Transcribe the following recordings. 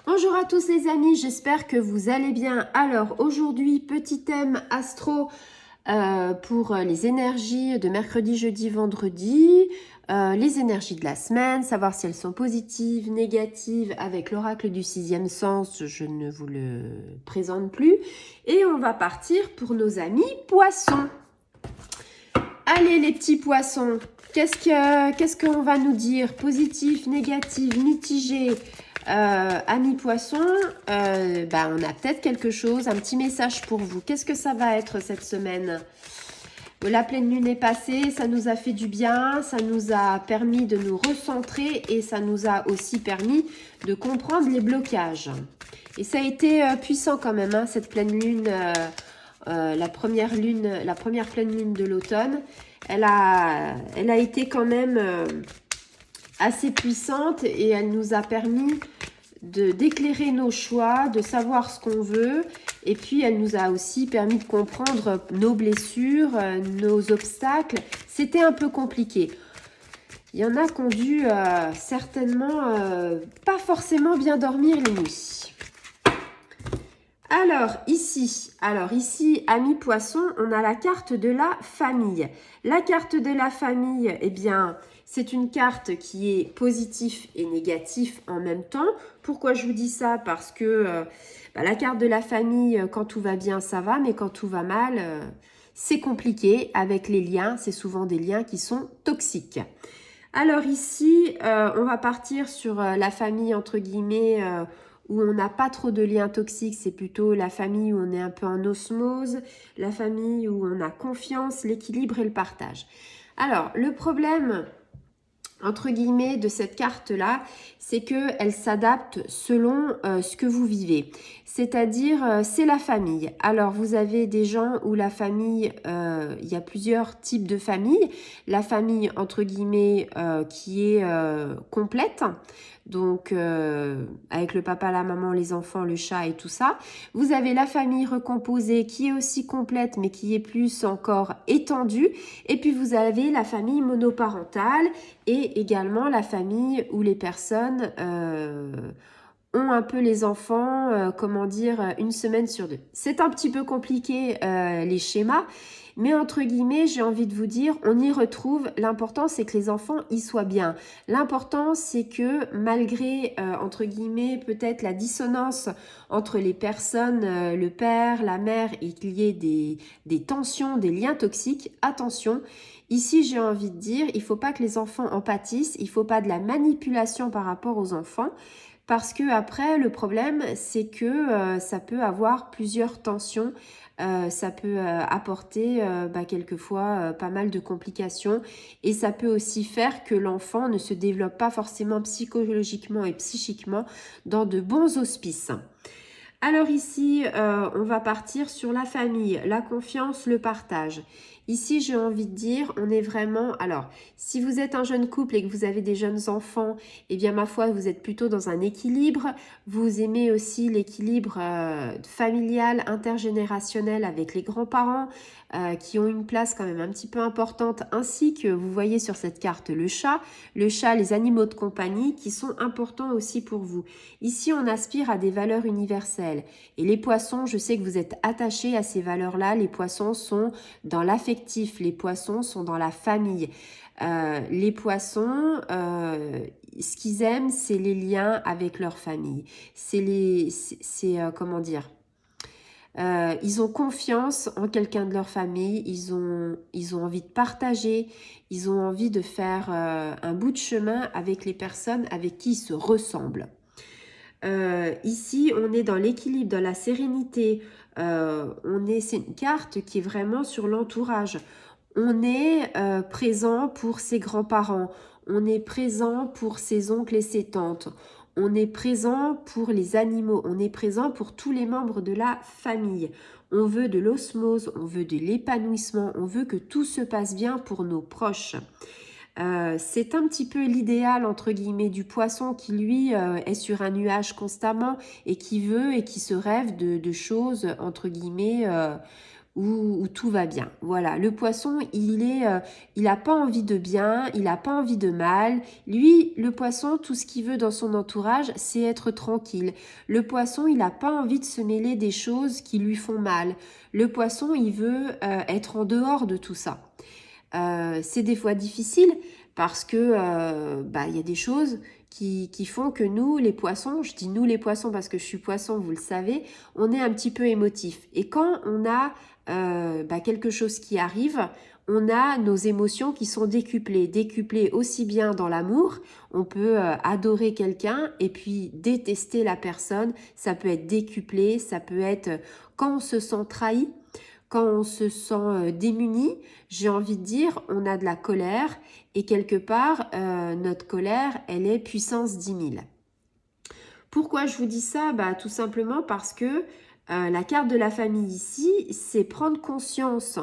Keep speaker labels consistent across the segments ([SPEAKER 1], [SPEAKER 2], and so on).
[SPEAKER 1] Bonjour à tous les amis, j'espère que vous allez bien. Alors aujourd'hui, petit thème astro pour les énergies de mercredi, jeudi, vendredi, les énergies de la semaine, savoir si elles sont positives, négatives avec l'oracle du sixième sens, je ne vous le présente plus. Et on va partir pour nos amis poissons. Allez les petits poissons, qu'est-ce qu'on va nous dire? Positif, négatif, mitigé. Amis poissons, on a peut-être quelque chose, un petit message pour vous. Qu'est-ce que ça va être cette semaine? La pleine lune est passée, ça nous a fait du bien, ça nous a permis de nous recentrer et ça nous a aussi permis de comprendre les blocages. Et ça a été puissant quand même, hein, cette pleine lune, la première pleine lune de l'automne. Elle a été quand même assez puissante et elle nous a permis d'éclairer nos choix, de savoir ce qu'on veut. Et puis, elle nous a aussi permis de comprendre nos blessures, nos obstacles. C'était un peu compliqué. Il y en a qui ont dû certainement pas forcément bien dormir les nuits. Alors ici, amis poissons, on a la carte de la famille. La carte de la famille, eh bien, c'est une carte qui est positif et négatif en même temps. Pourquoi je vous dis ça? Parce que la carte de la famille, quand tout va bien, ça va, mais quand tout va mal, c'est compliqué avec les liens. C'est souvent des liens qui sont toxiques. Alors ici, on va partir sur la famille, entre guillemets, où on n'a pas trop de liens toxiques. C'est plutôt la famille où on est un peu en osmose, la famille où on a confiance, l'équilibre et le partage. Alors, le problème, entre guillemets, de cette carte-là, c'est qu'elle s'adapte selon ce que vous vivez. C'est-à-dire, c'est la famille. Alors, vous avez des gens où la famille, il y a plusieurs types de familles. La famille, entre guillemets, qui est complète. Donc, avec le papa, la maman, les enfants, le chat et tout ça. Vous avez la famille recomposée qui est aussi complète, mais qui est plus encore étendue. Et puis, vous avez la famille monoparentale et également la famille où les personnes ont un peu les enfants, une semaine sur deux. C'est un petit peu compliqué les schémas, mais entre guillemets, j'ai envie de vous dire, on y retrouve. L'important, c'est que les enfants y soient bien. L'important, c'est que malgré, entre guillemets, peut-être la dissonance entre les personnes, le père, la mère, et qu'il y ait des tensions, des liens toxiques, attention. Ici, j'ai envie de dire, il ne faut pas que les enfants en pâtissent, il ne faut pas de la manipulation par rapport aux enfants, parce que après, le problème, c'est que ça peut avoir plusieurs tensions, ça peut apporter quelquefois pas mal de complications, et ça peut aussi faire que l'enfant ne se développe pas forcément psychologiquement et psychiquement dans de bons auspices. Alors ici, on va partir sur la famille, la confiance, le partage. Ici, j'ai envie de dire, on est vraiment... Alors, si vous êtes un jeune couple et que vous avez des jeunes enfants, eh bien, ma foi, vous êtes plutôt dans un équilibre. Vous aimez aussi l'équilibre familial, intergénérationnel avec les grands-parents qui ont une place quand même un petit peu importante, ainsi que vous voyez sur cette carte le chat, les animaux de compagnie qui sont importants aussi pour vous. Ici, on aspire à des valeurs universelles. Et les poissons, je sais que vous êtes attachés à ces valeurs-là. Les poissons sont dans l'affectif, les poissons sont dans la famille. Les poissons, ce qu'ils aiment, c'est les liens avec leur famille. Ils ont confiance en quelqu'un de leur famille, ils ont envie de partager, ils ont envie de faire un bout de chemin avec les personnes avec qui ils se ressemblent. Ici, on est dans l'équilibre, dans la sérénité. C'est une carte qui est vraiment sur l'entourage. On est présent pour ses grands-parents. On est présent pour ses oncles et ses tantes. On est présent pour les animaux. On est présent pour tous les membres de la famille. On veut de l'osmose, on veut de l'épanouissement. On veut que tout se passe bien pour nos proches. C'est un petit peu l'idéal entre guillemets du poisson qui lui est sur un nuage constamment et qui veut et qui se rêve de choses entre guillemets où tout va bien. Voilà, le poisson, il n'a pas envie de bien, il n'a pas envie de mal. Lui, le poisson, tout ce qu'il veut dans son entourage, c'est être tranquille. Le poisson, il n'a pas envie de se mêler des choses qui lui font mal. Le poisson, il veut être en dehors de tout ça. C'est des fois difficile parce que il y a des choses qui font que nous, les poissons, je dis nous les poissons parce que je suis poisson, vous le savez, on est un petit peu émotif. Et quand on a quelque chose qui arrive, on a nos émotions qui sont décuplées aussi bien dans l'amour, on peut adorer quelqu'un et puis détester la personne, ça peut être décuplé, ça peut être quand on se sent trahi, quand on se sent démuni, j'ai envie de dire, on a de la colère et quelque part, notre colère, elle est puissance 10 000. Pourquoi je vous dis ça? Tout simplement parce que la carte de la famille ici, c'est prendre conscience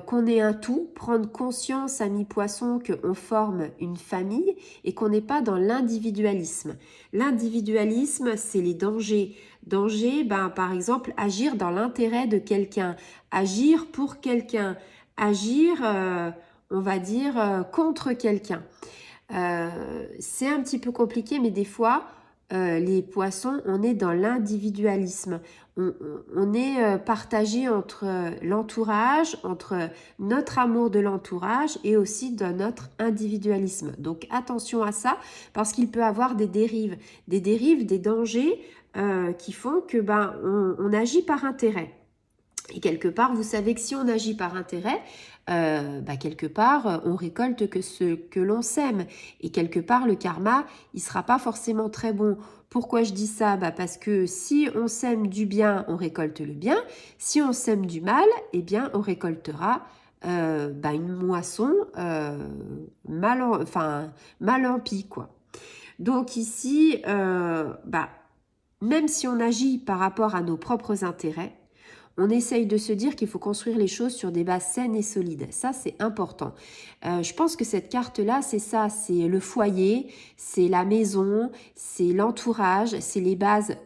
[SPEAKER 1] qu'on est un tout, prendre conscience, amis poissons, qu'on forme une famille et qu'on n'est pas dans l'individualisme. L'individualisme, c'est les dangers. Danger, par exemple, agir dans l'intérêt de quelqu'un, agir pour quelqu'un, agir, on va dire, contre quelqu'un. C'est un petit peu compliqué, mais des fois, les poissons, on est dans l'individualisme. On est partagé entre l'entourage, entre notre amour de l'entourage et aussi de notre individualisme. Donc attention à ça parce qu'il peut avoir des dérives, des dangers qui font que on agit par intérêt. Et quelque part, vous savez que si on agit par intérêt, quelque part, on récolte que ce que l'on sème. Et quelque part, le karma, il sera pas forcément très bon. Pourquoi je dis ça? Parce que si on sème du bien, on récolte le bien. Si on sème du mal, eh bien, on récoltera une moisson mal en pis, quoi. Donc ici, même si on agit par rapport à nos propres intérêts, on essaye de se dire qu'il faut construire les choses sur des bases saines et solides. Ça, c'est important. Je pense que cette carte-là, c'est ça. C'est le foyer, c'est la maison, c'est l'entourage, c'est les bases,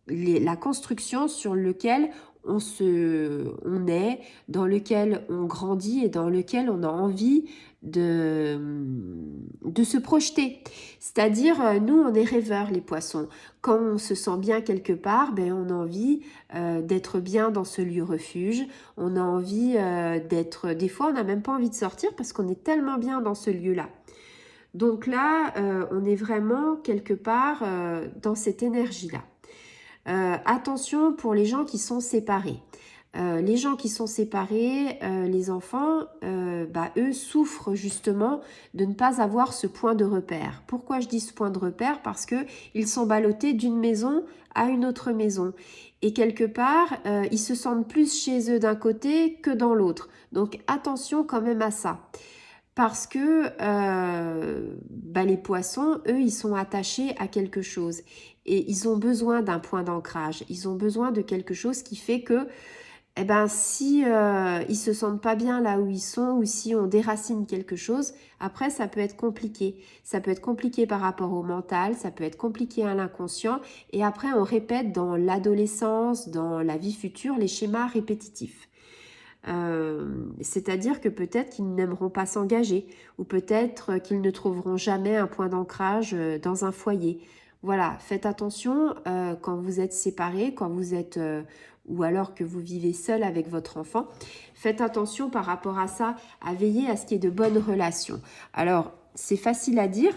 [SPEAKER 1] la construction sur lequel on est, dans lequel on grandit et dans lequel on a envie de se projeter. C'est-à-dire, nous, on est rêveurs, les poissons. Quand on se sent bien quelque part, on a envie d'être bien dans ce lieu refuge. On a envie d'être... Des fois, on n'a même pas envie de sortir parce qu'on est tellement bien dans ce lieu-là. Donc là, on est vraiment quelque part dans cette énergie-là. Attention pour les gens qui sont séparés. Les gens qui sont séparés, les enfants, eux souffrent justement de ne pas avoir ce point de repère. Pourquoi je dis ce point de repère? Parce qu'ils sont ballottés d'une maison à une autre maison. Et quelque part, ils se sentent plus chez eux d'un côté que dans l'autre. Donc attention quand même à ça. Parce que les poissons, eux, ils sont attachés à quelque chose. Et ils ont besoin d'un point d'ancrage. Ils ont besoin de quelque chose qui fait que si ils se sentent pas bien là où ils sont ou si on déracine quelque chose, après ça peut être compliqué. Ça peut être compliqué par rapport au mental, ça peut être compliqué à l'inconscient et après on répète dans l'adolescence, dans la vie future, les schémas répétitifs. C'est-à-dire que peut-être qu'ils n'aimeront pas s'engager ou peut-être qu'ils ne trouveront jamais un point d'ancrage dans un foyer. Voilà, faites attention quand vous êtes séparés, quand vous êtes ou alors que vous vivez seul avec votre enfant. Faites attention par rapport à ça, à veiller à ce qu'il y ait de bonnes relations. Alors, c'est facile à dire,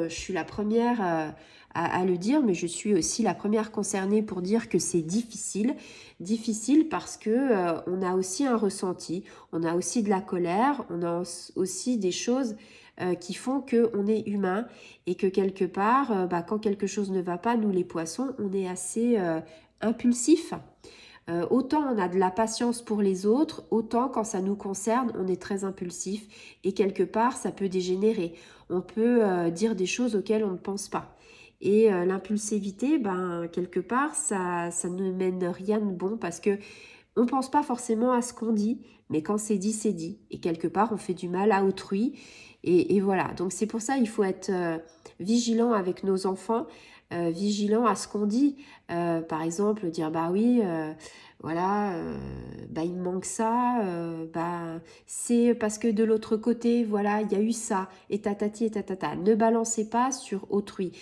[SPEAKER 1] je suis la première à le dire, mais je suis aussi la première concernée pour dire que c'est difficile. Difficile parce que on a aussi un ressenti, on a aussi de la colère, on a aussi des choses qui font qu'on est humain et que quelque part, quand quelque chose ne va pas, nous les poissons, on est assez impulsifs. Autant on a de la patience pour les autres, autant quand ça nous concerne, on est très impulsif et quelque part, ça peut dégénérer. On peut dire des choses auxquelles on ne pense pas. Et l'impulsivité, quelque part, ça ne mène rien de bon parce que on pense pas forcément à ce qu'on dit, mais quand c'est dit, c'est dit. Et quelque part, on fait du mal à autrui. Et voilà, donc c'est pour ça il faut être vigilant avec nos enfants. vigilant à ce qu'on dit. Par exemple, dire bah oui, voilà, bah il me manque ça, bah c'est parce que de l'autre côté, voilà, il y a eu ça, et tatati et tatata. Ne balancez pas sur autrui.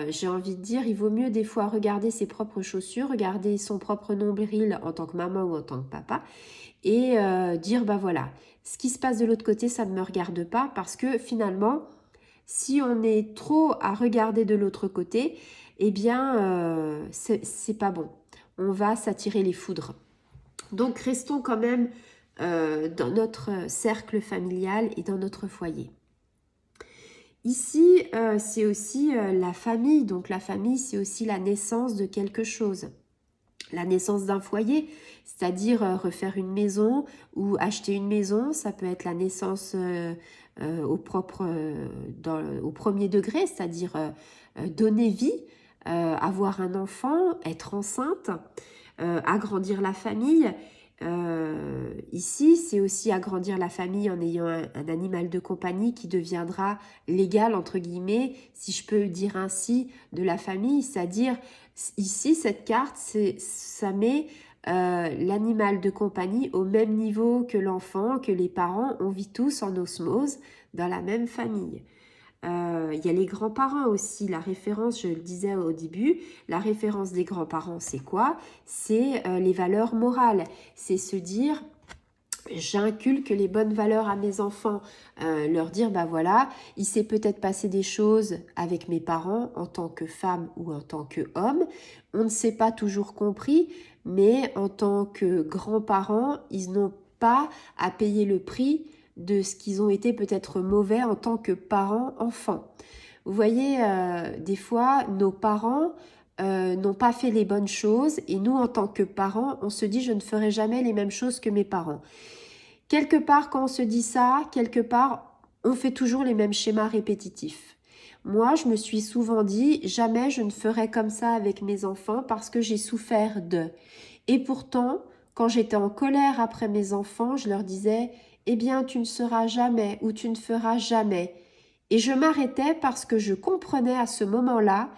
[SPEAKER 1] J'ai envie de dire, il vaut mieux des fois regarder ses propres chaussures, regarder son propre nombril en tant que maman ou en tant que papa, et dire bah voilà, ce qui se passe de l'autre côté, ça ne me regarde pas, parce que finalement, si on est trop à regarder de l'autre côté, eh bien, c'est pas bon. On va s'attirer les foudres. Donc, restons quand même dans notre cercle familial et dans notre foyer. Ici, c'est aussi la famille. Donc, la famille, c'est aussi la naissance de quelque chose. La naissance d'un foyer, c'est-à-dire refaire une maison ou acheter une maison. Ça peut être la naissance au premier degré, c'est-à-dire donner vie, avoir un enfant, être enceinte, agrandir la famille. Ici, c'est aussi agrandir la famille en ayant un animal de compagnie qui deviendra l'égal, entre guillemets, si je peux dire ainsi, de la famille. C'est-à-dire, ici, cette carte, ça met l'animal de compagnie au même niveau que l'enfant, que les parents. On vit tous en osmose dans la même famille. Il y a les grands-parents aussi, la référence, je le disais au début, la référence des grands-parents, c'est quoi? C'est les valeurs morales, c'est se dire, j'inculque les bonnes valeurs à mes enfants, leur dire, bah voilà, il s'est peut-être passé des choses avec mes parents en tant que femme ou en tant qu'homme, on ne s'est pas toujours compris, mais en tant que grands-parents, ils n'ont pas à payer le prix de ce qu'ils ont été peut-être mauvais en tant que parents-enfants. Vous voyez, des fois, nos parents n'ont pas fait les bonnes choses et nous, en tant que parents, on se dit « je ne ferai jamais les mêmes choses que mes parents ». Quelque part, quand on se dit ça, quelque part, on fait toujours les mêmes schémas répétitifs. Moi, je me suis souvent dit « jamais je ne ferai comme ça avec mes enfants parce que j'ai souffert de ». Et pourtant, quand j'étais en colère après mes enfants, je leur disais « eh bien, tu ne seras jamais ou tu ne feras jamais ». Et je m'arrêtais parce que je comprenais à ce moment-là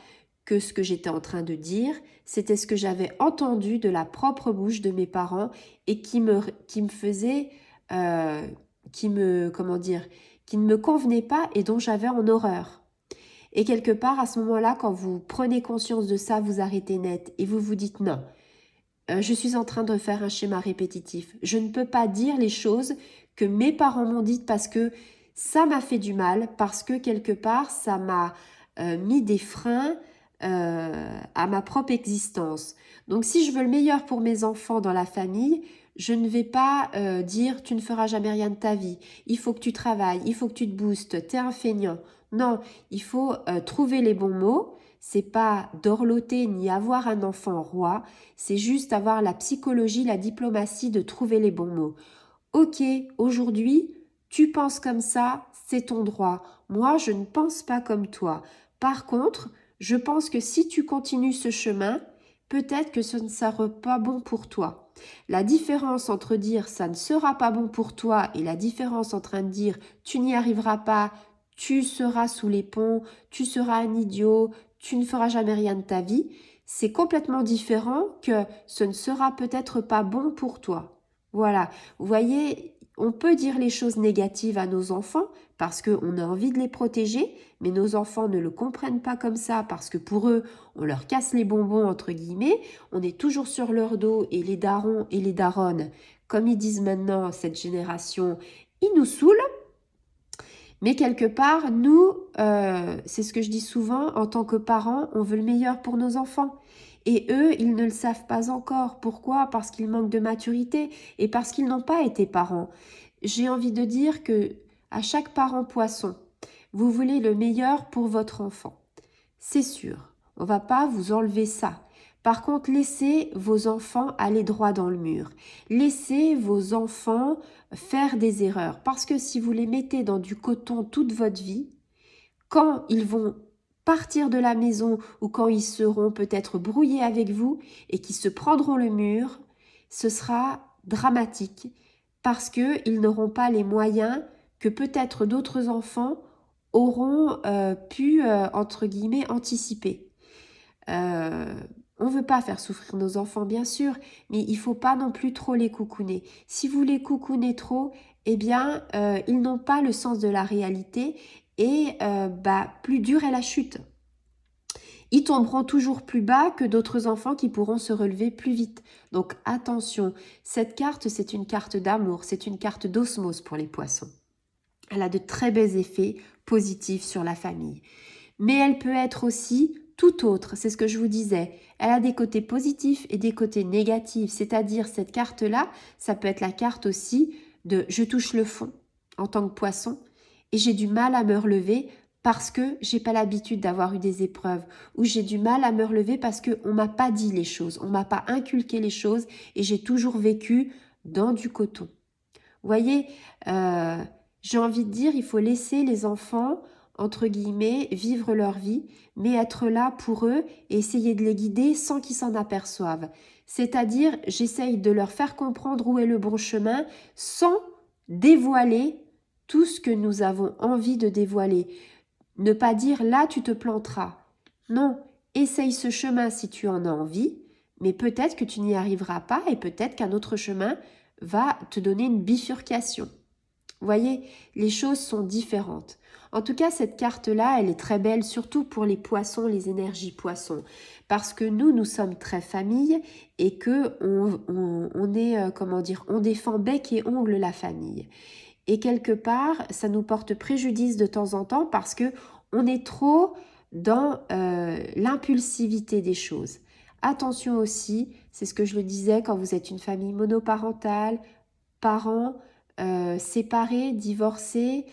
[SPEAKER 1] que ce que j'étais en train de dire, c'était ce que j'avais entendu de la propre bouche de mes parents et qui me faisait, comment dire, qui ne me convenait pas et dont j'avais en horreur. Et quelque part, à ce moment-là, quand vous prenez conscience de ça, vous arrêtez net et vous vous dites non, je suis en train de faire un schéma répétitif. Je ne peux pas dire les choses que mes parents m'ont dites parce que ça m'a fait du mal, parce que quelque part, ça m'a mis des freins à ma propre existence. Donc si je veux le meilleur pour mes enfants dans la famille, je ne vais pas dire tu ne feras jamais rien de ta vie, il faut que tu travailles, il faut que tu te boostes, t'es un feignant. Non, il faut trouver les bons mots. C'est pas dorloter ni avoir un enfant roi, c'est juste avoir la psychologie, la diplomatie de trouver les bons mots. Ok, aujourd'hui, tu penses comme ça, c'est ton droit. Moi, je ne pense pas comme toi. Par contre, je pense que si tu continues ce chemin, peut-être que ce ne sera pas bon pour toi. La différence entre dire ça ne sera pas bon pour toi et la différence entre dire tu n'y arriveras pas, tu seras sous les ponts, tu seras un idiot, tu ne feras jamais rien de ta vie, c'est complètement différent que ce ne sera peut-être pas bon pour toi. Voilà, vous voyez, on peut dire les choses négatives à nos enfants parce qu'on a envie de les protéger, mais nos enfants ne le comprennent pas comme ça parce que pour eux, on leur casse les bonbons entre guillemets, on est toujours sur leur dos et les darons et les daronnes, comme ils disent maintenant cette génération, ils nous saoulent. Mais quelque part, nous, c'est ce que je dis souvent, en tant que parents, on veut le meilleur pour nos enfants. Et eux, ils ne le savent pas encore. Pourquoi? Parce qu'ils manquent de maturité et parce qu'ils n'ont pas été parents. J'ai envie de dire que à chaque parent poisson, vous voulez le meilleur pour votre enfant. C'est sûr, on ne va pas vous enlever ça. Par contre, laissez vos enfants aller droit dans le mur. Laissez vos enfants faire des erreurs. Parce que si vous les mettez dans du coton toute votre vie, quand ils vont partir de la maison ou quand ils seront peut-être brouillés avec vous et qu'ils se prendront le mur, ce sera dramatique parce qu'ils n'auront pas les moyens que peut-être d'autres enfants auront pu, entre guillemets, anticiper. On ne veut pas faire souffrir nos enfants, bien sûr, mais il ne faut pas non plus trop les coucouner. Si vous les coucounez trop, eh bien, ils n'ont pas le sens de la réalité et plus dure est la chute. Ils tomberont toujours plus bas que d'autres enfants qui pourront se relever plus vite. Donc attention, cette carte, c'est une carte d'amour, c'est une carte d'osmose pour les poissons. Elle a de très bons effets positifs sur la famille. Mais elle peut être aussi tout autre, c'est ce que je vous disais. Elle a des côtés positifs et des côtés négatifs, c'est-à-dire cette carte-là, ça peut être la carte aussi de je touche le fond en tant que poisson et j'ai du mal à me relever parce que j'ai pas l'habitude d'avoir eu des épreuves, ou j'ai du mal à me relever parce qu'on m'a pas dit les choses, on m'a pas inculqué les choses et j'ai toujours vécu dans du coton. Vous voyez, j'ai envie de dire, il faut laisser les enfants, entre guillemets, vivre leur vie, mais être là pour eux et essayer de les guider sans qu'ils s'en aperçoivent. C'est-à-dire, j'essaye de leur faire comprendre où est le bon chemin sans dévoiler tout ce que nous avons envie de dévoiler. Ne pas dire là tu te planteras. Non, essaye ce chemin si tu en as envie, mais peut-être que tu n'y arriveras pas et peut-être qu'un autre chemin va te donner une bifurcation. Vous voyez, les choses sont différentes. En tout cas, cette carte-là, elle est très belle, surtout pour les poissons, les énergies poissons. Parce que nous sommes très famille et que on est, on défend bec et ongle la famille. Et quelque part, ça nous porte préjudice de temps en temps parce que on est trop dans l'impulsivité des choses. Attention aussi, c'est ce que je le disais, quand vous êtes une famille monoparentale, parents séparés, divorcés,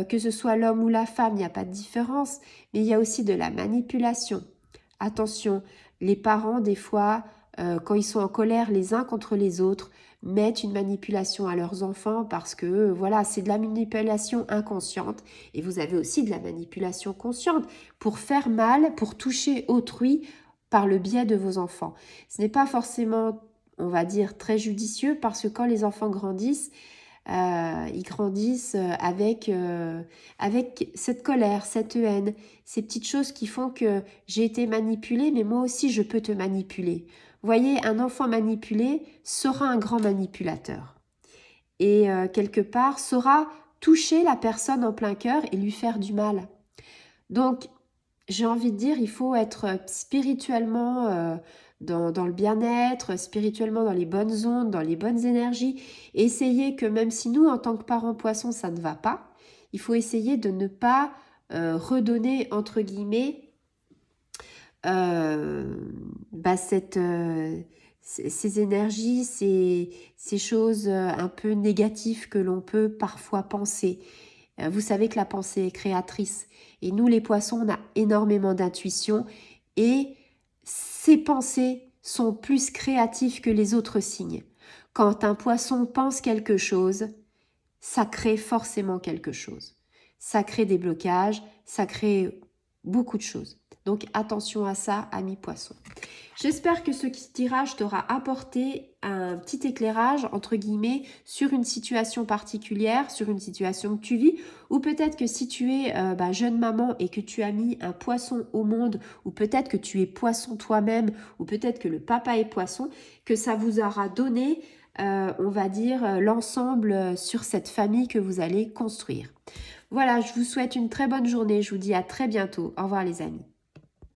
[SPEAKER 1] que ce soit l'homme ou la femme, il n'y a pas de différence, mais il y a aussi de la manipulation. Attention, les parents, des fois, quand ils sont en colère les uns contre les autres, mettent une manipulation à leurs enfants parce que, voilà, c'est de la manipulation inconsciente. Et vous avez aussi de la manipulation consciente pour faire mal, pour toucher autrui par le biais de vos enfants. Ce n'est pas forcément, on va dire, très judicieux parce que quand les enfants grandissent, ils grandissent avec cette colère, cette haine, ces petites choses qui font que j'ai été manipulée, mais moi aussi je peux te manipuler. Vous voyez, un enfant manipulé sera un grand manipulateur. Et quelque part, saura toucher la personne en plein cœur et lui faire du mal. Donc, j'ai envie de dire, il faut être spirituellement dans le bien-être, spirituellement dans les bonnes ondes, dans les bonnes énergies. Essayer que même si nous, en tant que parents poissons, ça ne va pas, il faut essayer de ne pas redonner, entre guillemets, ces énergies, ces choses un peu négatives que l'on peut parfois penser. Vous savez que la pensée est créatrice. Et nous, les poissons, on a énormément d'intuition. Et ces pensées sont plus créatives que les autres signes. Quand un poisson pense quelque chose, ça crée forcément quelque chose. Ça crée des blocages, ça crée beaucoup de choses. Donc attention à ça, amis poissons. J'espère que ce tirage t'aura apporté un petit éclairage, entre guillemets, sur une situation particulière, sur une situation que tu vis, ou peut-être que si tu es jeune maman et que tu as mis un poisson au monde, ou peut-être que tu es poisson toi-même, ou peut-être que le papa est poisson, que ça vous aura donné, on va dire, l'ensemble sur cette famille que vous allez construire. Voilà, je vous souhaite une très bonne journée, je vous dis à très bientôt. Au revoir les amis.